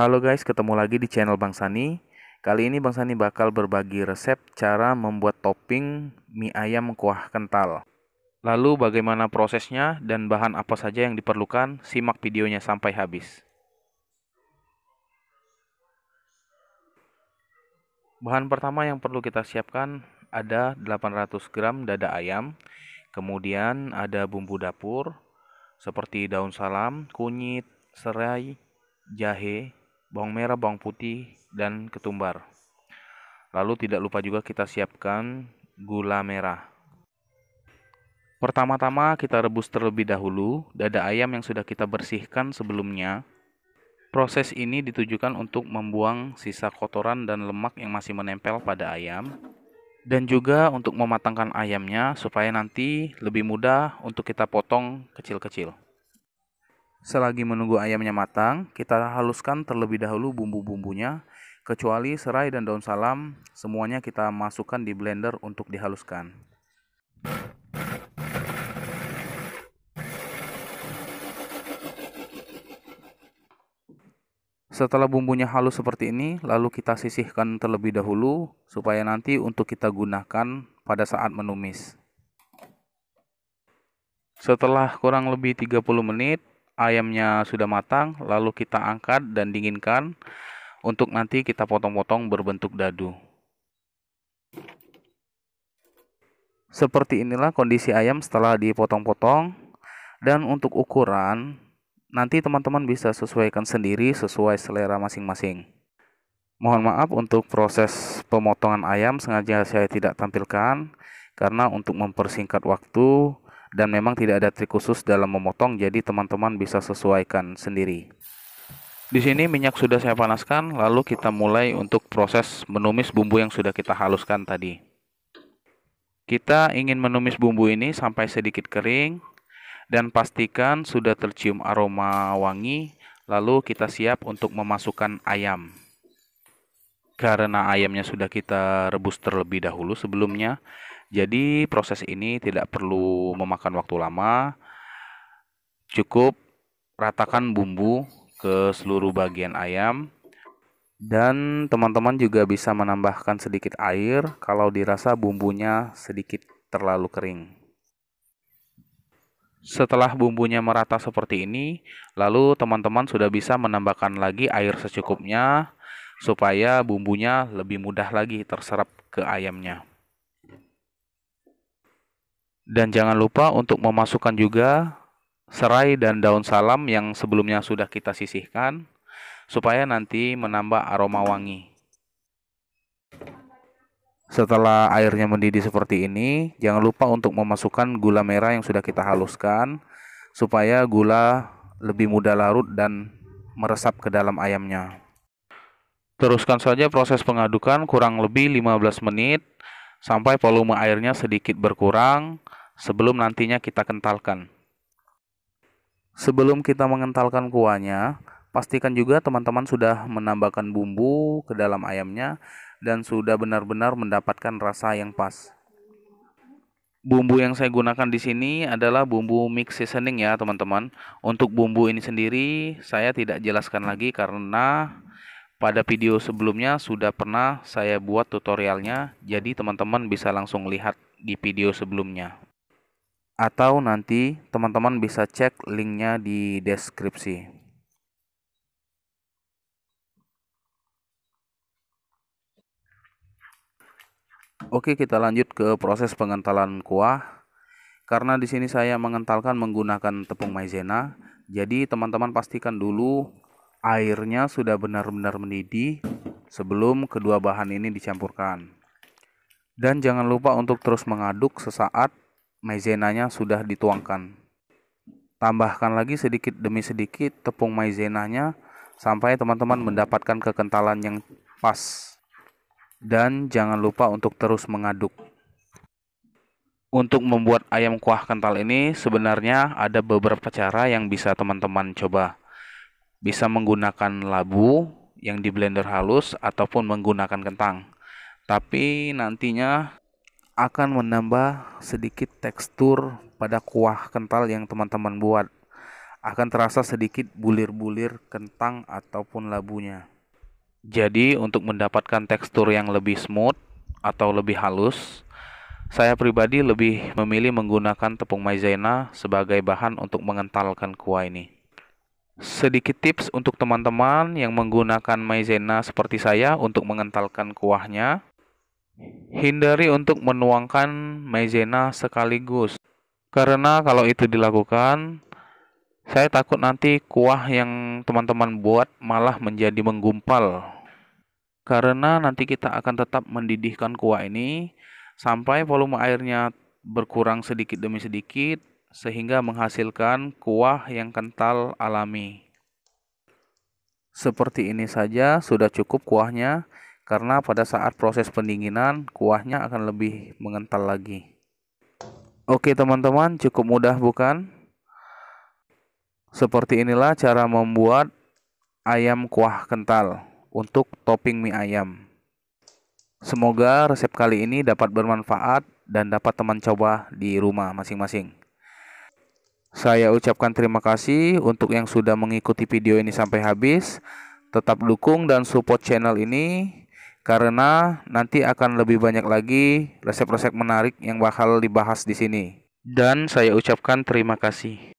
Halo guys, ketemu lagi di channel Bang Sani. Kali ini Bang Sani bakal berbagi resep cara membuat topping mie ayam kuah kental. Lalu bagaimana prosesnya dan bahan apa saja yang diperlukan? Simak videonya sampai habis. Bahan pertama yang perlu kita siapkan ada 800 gram dada ayam. Kemudian ada bumbu dapur seperti daun salam, kunyit, serai, jahe, bawang merah, bawang putih, dan ketumbar. Lalu tidak lupa juga kita siapkan gula merah. Pertama-tama kita rebus terlebih dahulu dada ayam yang sudah kita bersihkan sebelumnya. Proses ini ditujukan untuk membuang sisa kotoran dan lemak yang masih menempel pada ayam, dan juga untuk mematangkan ayamnya supaya nanti lebih mudah untuk kita potong kecil-kecil. Selagi menunggu ayamnya matang, kita haluskan terlebih dahulu bumbu-bumbunya, kecuali serai dan daun salam, semuanya kita masukkan di blender untuk dihaluskan. Setelah bumbunya halus seperti ini, lalu kita sisihkan terlebih dahulu supaya nanti untuk kita gunakan pada saat menumis. Setelah kurang lebih 30 menit, ayamnya sudah matang, lalu kita angkat dan dinginkan untuk nanti kita potong-potong berbentuk dadu. Seperti inilah kondisi ayam setelah dipotong-potong, dan untuk ukuran nanti teman-teman bisa sesuaikan sendiri sesuai selera masing-masing. Mohon maaf untuk proses pemotongan ayam sengaja saya tidak tampilkan karena untuk mempersingkat waktu dan memang tidak ada trik khusus dalam memotong, jadi teman-teman bisa sesuaikan sendiri. Di sini minyak sudah saya panaskan, lalu kita mulai untuk proses menumis bumbu yang sudah kita haluskan tadi. Kita ingin menumis bumbu ini sampai sedikit kering dan pastikan sudah tercium aroma wangi, lalu kita siap untuk memasukkan ayam. Karena ayamnya sudah kita rebus terlebih dahulu sebelumnya, jadi proses ini tidak perlu memakan waktu lama. Cukup ratakan bumbu ke seluruh bagian ayam, dan teman-teman juga bisa menambahkan sedikit air kalau dirasa bumbunya sedikit terlalu kering. Setelah bumbunya merata seperti ini, lalu teman-teman sudah bisa menambahkan lagi air secukupnya supaya bumbunya lebih mudah lagi terserap ke ayamnya. Dan jangan lupa untuk memasukkan juga serai dan daun salam yang sebelumnya sudah kita sisihkan supaya nanti menambah aroma wangi. Setelah airnya mendidih seperti ini, jangan lupa untuk memasukkan gula merah yang sudah kita haluskan supaya gula lebih mudah larut dan meresap ke dalam ayamnya. Teruskan saja proses pengadukan kurang lebih 15 menit sampai volume airnya sedikit berkurang sebelum nantinya kita kentalkan. Sebelum kita mengentalkan kuahnya, pastikan juga teman-teman sudah menambahkan bumbu ke dalam ayamnya dan sudah benar-benar mendapatkan rasa yang pas. Bumbu yang saya gunakan di sini adalah bumbu mix seasoning ya teman-teman. Untuk bumbu ini sendiri saya tidak jelaskan lagi karena pada video sebelumnya sudah pernah saya buat tutorialnya, jadi teman-teman bisa langsung lihat di video sebelumnya. Atau nanti teman-teman bisa cek linknya di deskripsi. Oke, kita lanjut ke proses pengentalan kuah. Karena di sini saya mengentalkan menggunakan tepung maizena, jadi teman-teman pastikan dulu airnya sudah benar-benar mendidih sebelum kedua bahan ini dicampurkan. Dan jangan lupa untuk terus mengaduk sesaat maizenanya sudah dituangkan. Tambahkan lagi sedikit demi sedikit tepung maizenanya sampai teman-teman mendapatkan kekentalan yang pas. Dan jangan lupa untuk terus mengaduk. Untuk membuat ayam kuah kental ini sebenarnya ada beberapa cara yang bisa teman-teman coba. Bisa menggunakan labu yang di blender halus ataupun menggunakan kentang. Tapi nantinya akan menambah sedikit tekstur pada kuah kental yang teman-teman buat. akan terasa sedikit bulir-bulir kentang ataupun labunya. Jadi untuk mendapatkan tekstur yang lebih smooth atau lebih halus, saya pribadi lebih memilih menggunakan tepung maizena sebagai bahan untuk mengentalkan kuah ini. Sedikit tips untuk teman-teman yang menggunakan maizena seperti saya untuk mengentalkan kuahnya. Hindari untuk menuangkan maizena sekaligus. Karena kalau itu dilakukan, saya takut nanti kuah yang teman-teman buat malah menjadi menggumpal. Karena nanti kita akan tetap mendidihkan kuah ini sampai volume airnya berkurang sedikit demi sedikit sehingga menghasilkan kuah yang kental alami. Seperti ini saja sudah cukup kuahnya, karena pada saat proses pendinginan kuahnya akan lebih mengental lagi. Oke teman-teman, cukup mudah bukan? Seperti inilah cara membuat ayam kuah kental untuk topping mie ayam. Semoga resep kali ini dapat bermanfaat dan dapat teman coba di rumah masing-masing. Saya ucapkan terima kasih untuk yang sudah mengikuti video ini sampai habis. Tetap dukung dan support channel ini, karena nanti akan lebih banyak lagi resep-resep menarik yang bakal dibahas di sini. Dan saya ucapkan terima kasih.